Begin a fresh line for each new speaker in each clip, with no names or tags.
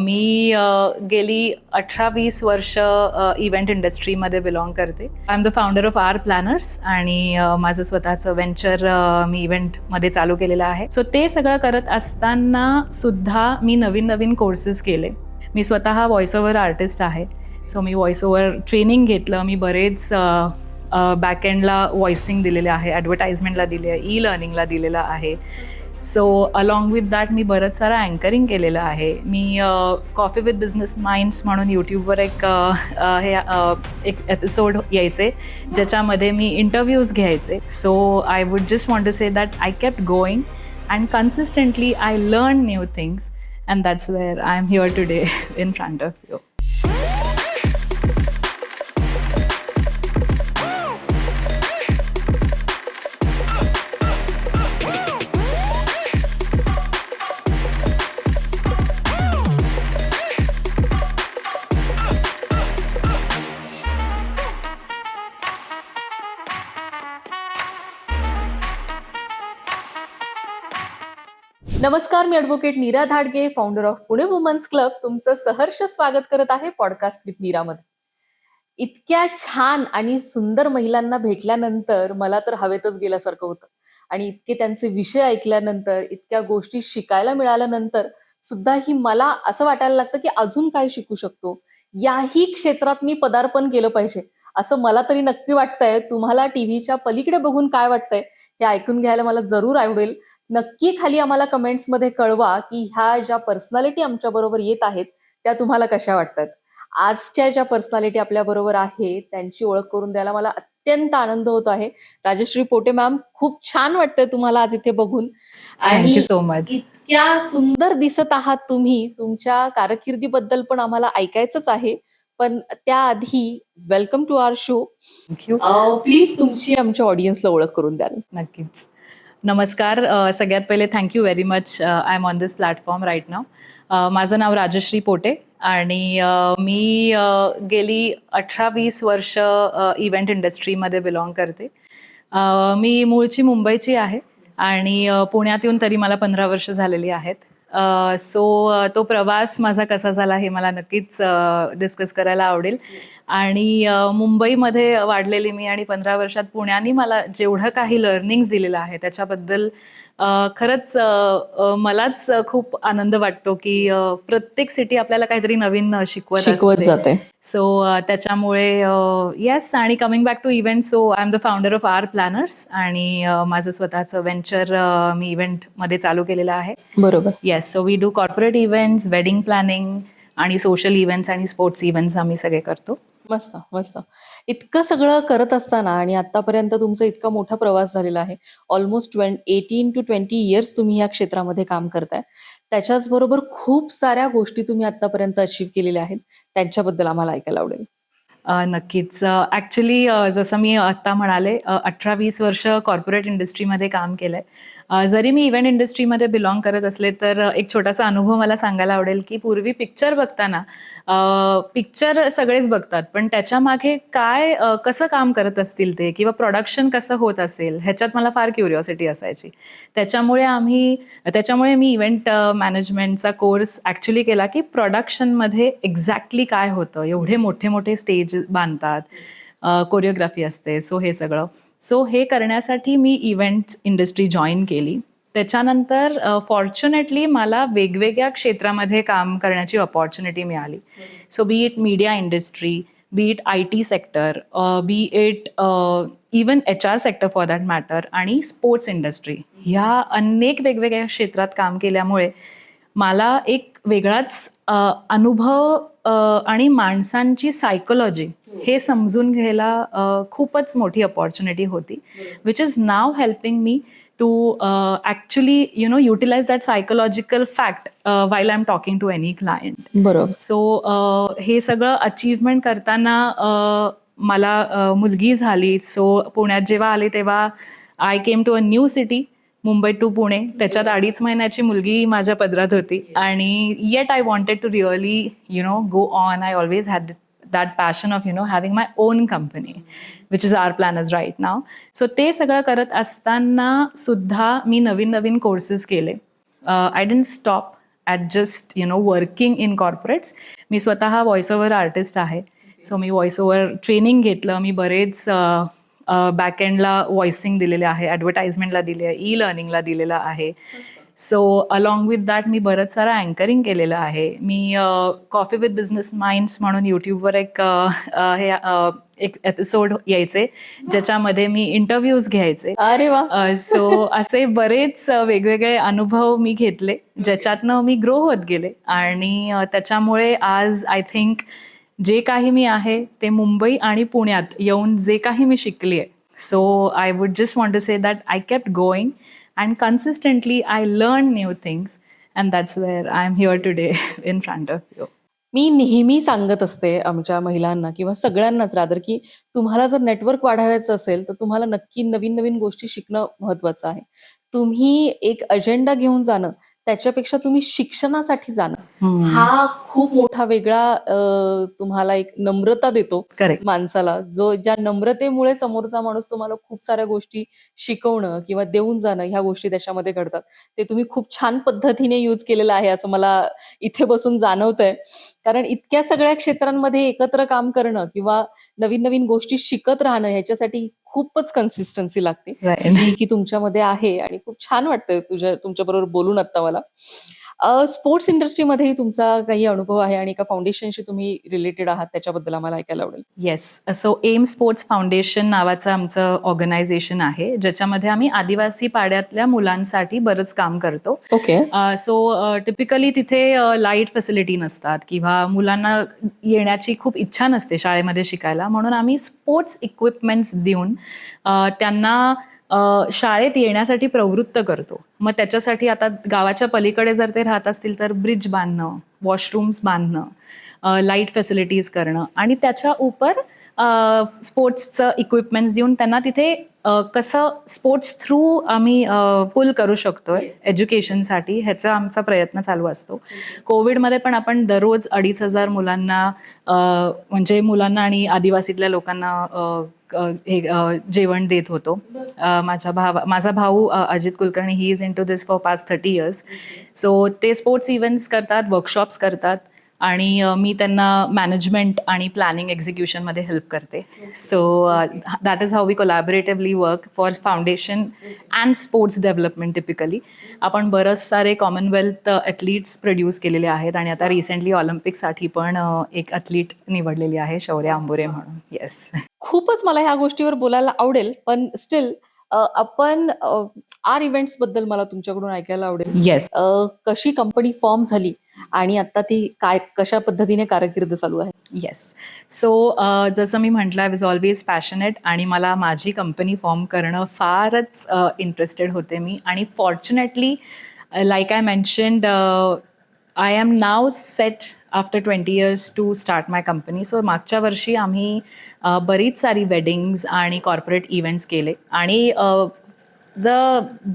मी गेली 18-20 वर्ष इव्हेंट इंडस्ट्रीमध्ये बिलॉंग करते. I am the founder of R Planners आणि माझं स्वतःचं व्हेंचर मी इव्हेंटमध्ये चालू केलेलं आहे. सो ते सगळं करत असताना सुद्धा मी नवीन नवीन कोर्सेस केले. मी स्वतः व्हॉइस ओव्हर आर्टिस्ट आहे. सो मी व्हॉइस ओव्हर ट्रेनिंग घेतलं. मी बरेच बॅकएंडला व्हॉइसिंग दिलेले आहे, ॲडव्हर्टाइजमेंटला दिले आहे, ई लर्निंगला दिलेलं आहे. सो अलॉंग विथ दॅट मी बरंच सारं अँकरिंग केलेलं आहे. मी कॉफी विथ बिझनेस माइंड्स म्हणून यूट्यूबवर एक एपिसोड यायचे ज्याच्यामध्ये मी इंटरव्ह्यूज घ्यायचे. So I would just want to say that I kept going and consistently I learn new things and that's where I am here today in front of you.
नमस्कार, मी advocate Neera Dhadge, founder of Pune women's club, तुमचं सहर्ष स्वागत करत आहे podcast with नीरामध्ये. इतक्या छान आणि सुंदर महिलांना भेटल्यानंतर मला तर हवेतच गेल्यासारखं होतं आणि इतके त्यांचे विषय ऐकल्यानंतर, इतक्या गोष्टी शिकायला मिळाल्यानंतर सुद्धाही मला असं वाटायला लागतं की अजून काय शिकू शकतो, याही क्षेत्रात मी पदार्पण केलं पाहिजे असं मला तरी नक्की वाटतंय. तुम्हाला टीव्हीच्या पलीकडे बघून काय वाटतंय हे ऐकून घ्यायला मला जरूर आवडेल. नक्की खाली आम्हाला कमेंट्समध्ये कळवा की ह्या ज्या पर्सनॅलिटी आमच्या बरोबर येत आहेत त्या तुम्हाला कशा वाटतात. आजच्या ज्या पर्सनॅलिटी आपल्या बरोबर आहे त्यांची ओळख करून द्यायला मला अत्यंत आनंद होत आहे. राजश्री पोटे मॅम, खूप छान वाटतंय तुम्हाला आज इथे बघून
थँक्यू सो मच.
इतक्या सुंदर दिसत आहात तुम्ही. तुमच्या कारकिर्दीबद्दल पण आम्हाला ऐकायचंच आहे, पण त्याआधी welcome to our show.
Thank you.
Please तुमची आमच्या ऑडियन्सला ओळख करून द्याल.
नक्कीच. नमस्कार. सगळ्यात पहिले thank you very much. I am on this platform right now. माझं नाव राजश्री पोटे आणि मी गेली 18-20 वर्ष इव्हेंट इंडस्ट्रीमध्ये बिलॉंग करते. मी मूळची मुंबईची आहे आणि पुण्यात येऊन तरी मला 15 वर्ष झालेली आहेत. सो तो प्रवास माझा कसा झाला हे मला नक्कीच डिस्कस करायला आवडेल. आणि मुंबईमध्ये वाढलेली मी आणि 15 वर्षात पुण्याने मला जेवढं काही लर्निंग्स दिलेलं आहे त्याच्याबद्दल खरंच मलाच खूप आनंद वाटतो की प्रत्येक सिटी आपल्याला काहीतरी नवीन शिकवत
जाते.
सो त्याच्यामुळे येस. आणि coming back to event, so I am the founder of R Planners आणि माझं स्वतःचं व्हेंचर मी इव्हेंटमध्ये चालू केलेलं आहे.
बरोबर.
Yes. So we do corporate events, wedding planning आणि सोशल इव्हेंट्स आणि स्पोर्ट्स इव्हेंट्स आम्ही सगळे करतो.
मस्त मस्त. इतकं सगळं करत असताना आणि आतापर्यंत तुमचा इतका मोठा प्रवास झालेला आहे. ऑलमोस्ट 18 to 20 इयर्स तुम्ही या क्षेत्रामध्ये काम करताय. त्याच्याच बरोबर खूप साऱ्या गोष्टी तुम्ही आतापर्यंत अचीव्ह केलेल्या आहेत. त्यांच्याबद्दल आम्हाला ऐकायला आवडेल.
नक्कीच. ॲक्च्युली जसं मी आत्ता म्हणाले 18-20 वर्ष कॉर्पोरेट इंडस्ट्रीमध्ये काम केलंय. जरी मी इव्हेंट इंडस्ट्रीमध्ये बिलॉंग करत असले तर एक छोटासा अनुभव मला सांगायला आवडेल की पूर्वी पिक्चर बघताना पिक्चर सगळेच बघतात, पण त्याच्या मागे काय कसं काम करत असतील ते किंवा प्रोडक्शन कसं होत असेल ह्याच्यात मला फार क्युरिओसिटी असायची. त्याच्यामुळे मी इव्हेंट मॅनेजमेंटचा कोर्स ॲक्च्युली केला की प्रोडक्शनमध्ये एक्झॅक्टली काय होतं. एवढे मोठे मोठे स्टेज बांधतात, कोरिओग्राफी असते, सो हे सगळं. सो हे करण्यासाठी मी इव्हेंट्स इंडस्ट्री जॉईन केली. त्याच्यानंतर फॉर्च्युनेटली मला वेगवेगळ्या क्षेत्रामध्ये काम करण्याची अपॉर्च्युनिटी मिळाली. So B it media industry, B it IT sector, B it even HR sector for that matter आणि स्पोर्ट्स इंडस्ट्री. ह्या अनेक वेगवेगळ्या क्षेत्रात काम केल्यामुळे मला एक वेगळाच अनुभव आणि माणसांची सायकोलॉजी हे समजून घ्यायला खूपच मोठी अपॉर्च्युनिटी होती, which is now helping me to actually utilise that psychological fact while I am talking to any client.
बरोबर.
सो हे सगळं अचीवमेंट करताना मला मुलगी झाली. सो पुण्यात जेव्हा आले तेव्हा I came to a new city, Mumbai to Pune. त्याच्यात 2.5 महिन्याची मुलगी माझ्या पदरात होती आणि yet I wanted to really go on. I always had that passion of having my own company, which is our planners right now. So ते सगळं करत असताना सुद्धा मी नवीन कोर्सेस केले. I didn't stop. At just working in corporates. मी स्वतः व्हॉइस ओव्हर आर्टिस्ट आहे. सो मी व्हॉइस ओव्हर ट्रेनिंग घेतलं. मी बरेच बॅकएंडला व्हॉइसिंग दिलेले आहे, ॲडव्हर्टाइजमेंटला दिले आहे, ई लर्निंगला दिलेलं आहे. सो अलॉंग विथ दॅट मी बरंच सारं अँकरिंग केलेलं आहे. मी कॉफी विथ बिझनेस माइंड्स म्हणून यूट्यूबवर एक एपिसोड यायचे, ज्याच्यामध्ये मी इंटरव्ह्यूज घ्यायचे.
अरे वा.
सो असे बरेच वेगवेगळे अनुभव मी घेतले, ज्याच्यातनं मी ग्रो होत गेले. आणि त्याच्यामुळे आज आय थिंक जे काही मी आहे ते मुंबई आणि पुण्यात येऊन जे काही मी शिकली आहे. So I would just want to say that I kept going and consistently I learn new things, and that's where I am here today in front of you.
मी नेहमी सांगत असते आमच्या महिलांना किंवा सगळ्यांनाच रादर की तुम्हाला जर नेटवर्क वाढवायचं असेल तर तुम्हाला नक्की नवीन नवीन गोष्टी शिकणं महत्वाचं आहे. तुम्ही एक अजेंडा घेऊन जाणं त्याच्यापेक्षा तुम्ही शिक्षणासाठी जाणं हा खूप मोठा वेगळा तुम्हाला एक नम्रता देतो
करेक्ट.
माणसाला, जो ज्या नम्रतेमुळे समोरचा माणूस तुम्हाला खूप साऱ्या गोष्टी शिकवणं किंवा देऊन जाणं ह्या गोष्टी त्याच्यामध्ये घडतात. ते तुम्ही खूप छान पद्धतीने यूज केलेलं आहे असं मला इथे बसून जाणवतंय. कारण इतक्या सगळ्या क्षेत्रांमध्ये एकत्र काम करणं किंवा नवीन नवीन गोष्टी शिकत राहणं ह्याच्यासाठी खूपच कन्सिस्टन्सी लागते,
Right.
जी की तुमच्यामध्ये आहे. आणि खूप छान वाटतंय तुमच्या बरोबर बोलून आता मला. स्पोर्ट्स इंडस्ट्रीमध्येही तुमचा काही अनुभव आहे आणि एका फाउंडेशनशी तुम्ही रिलेटेड आहात, त्याच्याबद्दल आम्हाला ऐकायला आवडेल.
Yes. So M Sports Foundation नावाचं आमचं ऑर्गनायझेशन आहे, ज्याच्यामध्ये आम्ही आदिवासी पाड्यातल्या मुलांसाठी बरंच काम करतो.
ओके.
सो टिपिकली तिथे लाईट फॅसिलिटी नसतात किंवा मुलांना येण्याची खूप इच्छा नसते शाळेमध्ये शिकायला, म्हणून आम्ही स्पोर्ट्स इक्विपमेंट्स देऊन त्यांना शाळेत येण्यासाठी प्रवृत्त करतो. मग त्याच्यासाठी आता गावाच्या पलीकडे जर ते राहत असतील तर ब्रिज बांधणं, वॉशरूम्स बांधणं, लाईट फॅसिलिटीज करणं आणि त्याच्या उपर स्पोर्ट्सचं इक्विपमेंट्स देऊन त्यांना तिथे कसं स्पोर्ट्स थ्रू आम्ही पुल करू शकतोय एज्युकेशनसाठी, ह्याचा आमचा प्रयत्न चालू असतो. कोविडमध्ये पण आपण दररोज 2,500 मुलांना म्हणजे मुलांना आणि आदिवासीतल्या लोकांना जेवण देत होतो. माझा भाऊ Ajit Kulkarni, he is into this for past 30 years. So ते स्पोर्ट्स इव्हेंट्स करतात, वर्कशॉप्स करतात आणि मी त्यांना मॅनेजमेंट आणि प्लॅनिंग एक्झिक्युशनमध्ये हेल्प करते. So that is how we collaboratively work for foundation and sports development. Typically आपण बरंच सारे कॉमनवेल्थ ॲथलीट्स प्रोड्यूस केलेले आहेत आणि आता रिसेंटली ऑलिम्पिकसाठी पण एक ॲथलीट निवडलेली आहे, शौर्य आंबुरे म्हणून. येस.
खूपच मला ह्या गोष्टीवर बोलायला आवडेल, पण स्टील आपण आर इव्हेंट्स बद्दल मला तुमच्याकडून ऐकायला आवडेल.
येस.
कशी कंपनी फॉर्म झाली आणि आता ती कशा पद्धतीने कारकीर्द चालू आहे?
येस. सो जसं मी म्हटलं, आय वॉज ऑलवेज पॅशनेट आणि मला माझी कंपनी फॉर्म करणं फारच इंटरेस्टेड होते मी. आणि fortunately like I mentioned, I am now set after 20 years to start my company. So मागच्या वर्षी आम्ही बरीच सारी वेडिंग्ज आणि कॉर्पोरेट इव्हेंट्स केले. आणि the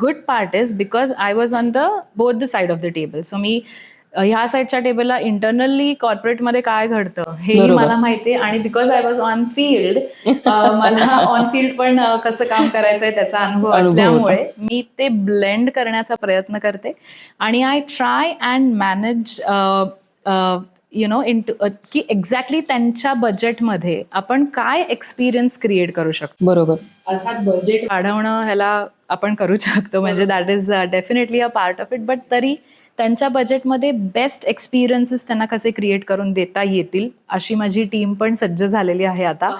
good part is because I was on both the side of the table. So मी ह्या साईडच्या टेबलला इंटरनली कॉर्पोरेटमध्ये काय घडतं हे मला माहिती आहे, आणि because I was on field, मला ऑन फील्ड पण कसं काम करायचं आहे त्याचा अनुभव असल्यामुळे मी ते ब्लेंड करण्याचा प्रयत्न करते. आणि आय ट्राय अँड मॅनेज की एक्झॅक्टली त्यांच्या बजेटमध्ये आपण काय एक्सपिरियन्स क्रिएट करू शकतो.
बरोबर.
अर्थात बजेट वाढवणं ह्याला आपण करू शकतो, म्हणजे that is definitely a part of it, but तरी त्यांच्या बजेटमध्ये बेस्ट एक्सपिरियन्सेस त्यांना कसे क्रिएट करून देता येतील अशी माझी टीम पण सज्ज झालेली आहे आता.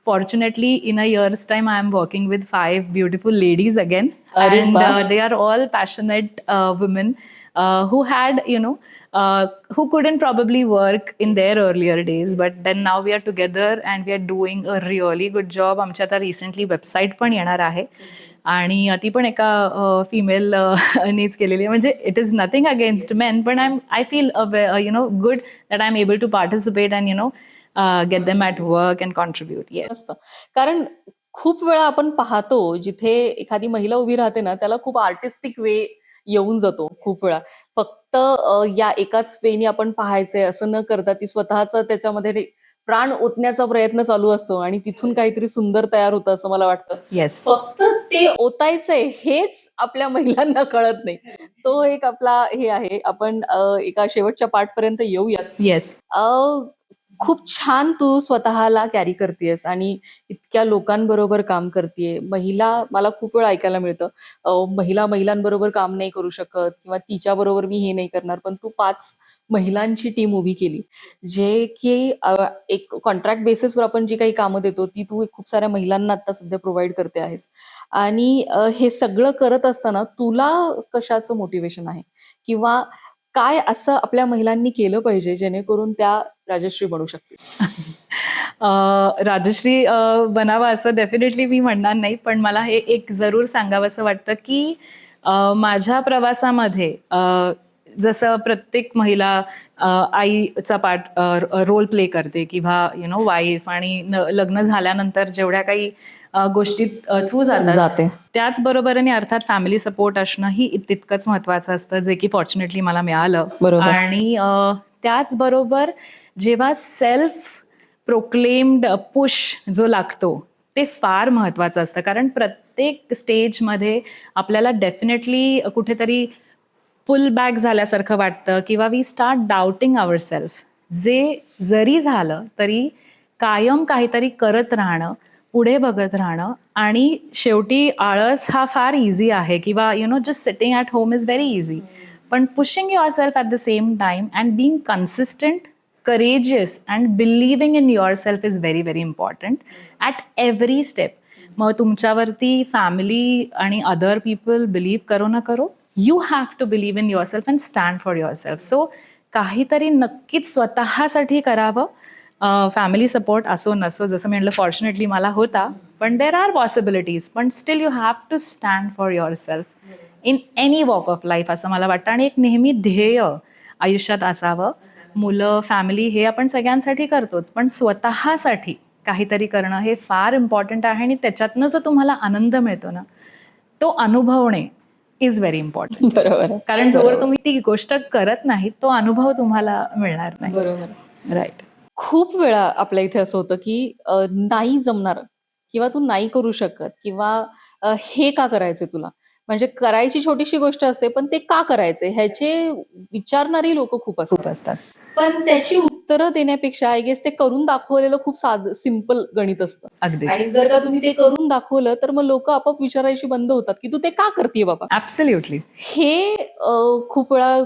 Fortunately, in a year's time, I am working with 5 beautiful ladies again, and they are all passionate women who had, who couldn't probably work in their earlier days, but then now we are together and we are doing a really good job. आमची आता recently website पण येणार आहे आणि ती पण एका female नीच केलेली आहे. म्हणजे it is nothing against men, पण I feel good that I am able to participate and get them at work and contribute. Yes.
कारण खूप वेळा आपण पाहतो जिथे एखादी महिला उभी राहते ना, त्याला खूप आर्टिस्टिक वे येऊन जातो. खूप वेळा फक्त या एकाच वेनी आपण पाहायचंय असं न करता ती स्वतःच त्याच्यामध्ये प्राण ओतण्याचा प्रयत्न चालू असतो आणि तिथून काहीतरी सुंदर तयार होतं असं मला वाटतं.
येस.
फक्त ते ओतायचंय हेच आपल्या महिलांना कळत नाही. तो एक आपला हे आहे. आपण एका शेवटच्या पार्ट पर्यंत येऊयात.
येस.
खूप छान तू स्वतःला कॅरी करतेस आणि इतक्या लोकांबरोबर काम करतेय. मला खूप वेळा ऐकायला मिळतं, महिलांबरोबर काम नाही करू शकत किंवा तिच्या बरोबर मी हे नाही करणार, पण तू 5 महिलांची टीम उभी केली, जे की एक कॉन्ट्रॅक्ट बेसिसवर आपण जी काही कामं देतो ती तू खूप साऱ्या महिलांना आता सध्या प्रोव्हाइड करते आहेस. आणि हे सगळं करत असताना तुला कशाचं मोटिवेशन आहे किंवा काय असं आपल्या महिलांनी केलं पाहिजे जेणेकरून त्या राजश्री बनू शकतील?
राजश्री बनावं असं डेफिनेटली मी म्हणणार नाही, पण मला हे एक जरूर सांगावं असं वाटतं की माझ्या प्रवासामध्ये जसं प्रत्येक महिला आईचा रोल प्ले करते किंवा वाईफ, आणि लग्न झाल्यानंतर जेवढ्या काही गोष्टी थ्रू जाते, त्याचबरोबरीने अर्थात फॅमिली सपोर्ट असणं ही तितकंच महत्वाचं असतं, जे की फॉर्च्युनेटली मला मिळालं.
बरोबर.
आणि त्याचबरोबर जेव्हा सेल्फ प्रोक्लेम्ड पुश जो लागतो ते फार महत्वाचं असतं, कारण प्रत्येक स्टेजमध्ये आपल्याला डेफिनेटली कुठेतरी पुल बॅक झाल्यासारखं वाटतं किंवा we start doubting our self. जे जरी झालं तरी कायम काहीतरी करत राहणं, पुढे बघत राहणं, आणि शेवटी आळस हा फार इझी आहे किंवा just sitting at home is very easy, पण pushing yourself at the same time and being consistent, courageous and believing in yourself is very very important at every step. मग तुमच्यावरती फॅमिली आणि other people believe करो ना करो, you have to believe in yourself and stand for yourself. So काहीतरी नक्कीच स्वतःसाठी करावं. फॅमिली सपोर्ट असो नसो, जसं मी म्हटलं फॉर्च्युनेटली मला होता, पण देर आर पॉसिबिलिटीज, पण still you have to stand for yourself in any walk of life असं मला वाटतं. आणि एक नेहमी ध्येय आयुष्यात असावं. मुलं, फॅमिली हे आपण सगळ्यांसाठी करतोच, पण स्वतःसाठी काहीतरी करणं हे फार इम्पॉर्टंट आहे. आणि त्याच्यातनं जो तुम्हाला आनंद मिळतो ना, तो अनुभवणे इज व्हेरी इम्पॉर्टंट.
बरोबर.
कारण जोवर तुम्ही ती गोष्ट करत नाही तो अनुभव तुम्हाला मिळणार नाही.
बरोबर.
राईट.
खूप वेळा आपल्या इथे असं होतं की नाही जमणार किंवा तू नाही करू शकत किंवा हे का करायचंय तुला, म्हणजे करायची छोटीशी गोष्ट असते पण ते का करायचे ह्याचे विचारणारी लोक खूप असतात. पण त्याची उत्तरं देण्यापेक्षा आय गेस ते करून दाखवलेलं खूप सिम्पल गणित असतं.
अगदी.
आणि जर का तुम्ही ते करून दाखवलं तर मग लोक आपोआप विचारायची बंद होतात की तू ते का करतेय बाबा.
ऍब्सोल्युटली.
हे खूप वेळा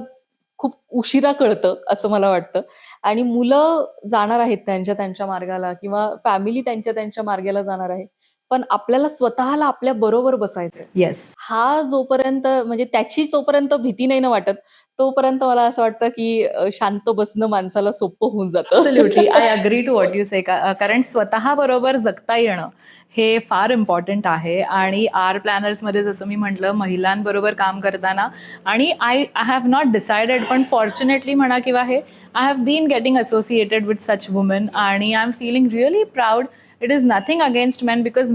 खूप उशिरा कळतं असं मला वाटतं. आणि मुलं जाणार आहेत त्यांच्या मार्गाला किंवा फॅमिली त्यांच्या मार्गाला जाणार आहे, पण आपल्याला स्वतःला आपल्या बरोबर बसायचंय.
येस.
हा जोपर्यंत म्हणजे त्याची जोपर्यंत भीती नाही ना वाटत तोपर्यंत मला असं वाटतं की शांत बसणं माणसाला सोपं होऊन जातं.
Absolutely. I agree to what you say. कारण स्वतः बरोबर जगता येणं हे फार इम्पॉर्टंट आहे. आणि आर प्लॅनर्समध्ये जसं मी म्हटलं, महिलांबरोबर काम करताना, आणि आय हॅव नॉट डिसाइडेड, पण फॉर्च्युनेटली म्हणा किंवा हे I have been getting associated with such woman, and I am feeling really proud. It is nothing against men, because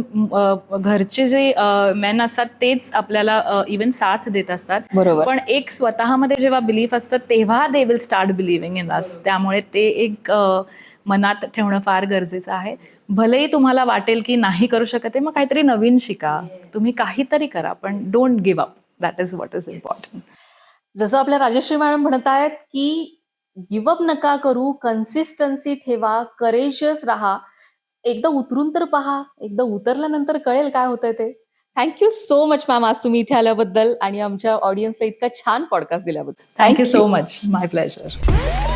घरचे जे मेन असतात तेच आपल्याला इवन साथ देत असतात.
बरोबर.
पण एक स्वतःमध्ये जेव्हा बिलीफ असतं तेव्हा they will start believing in us. त्यामुळे ते एक मनात ठेवणं फार गरजेचं आहे. भलेही तुम्हाला वाटेल की नाही करू शकत आहे, मग काहीतरी नवीन शिका, तुम्ही काहीतरी करा, पण don't give up. That is what is important.
जसं आपल्या राजश्री मॅडम म्हणतायत की गिव्ह अप नका करू, कन्सिस्टन्सी ठेवा, करेजियस राहा, एकदा उतरून तर पहा, एकदा उतरल्यानंतर कळेल काय होतंय ते. थँक्यू सो मच मॅम, आज तुम्ही इथे आल्याबद्दल आणि आमच्या ऑडियन्सला इतका छान पॉडकास्ट दिल्याबद्दल.
Thank you so much. My pleasure.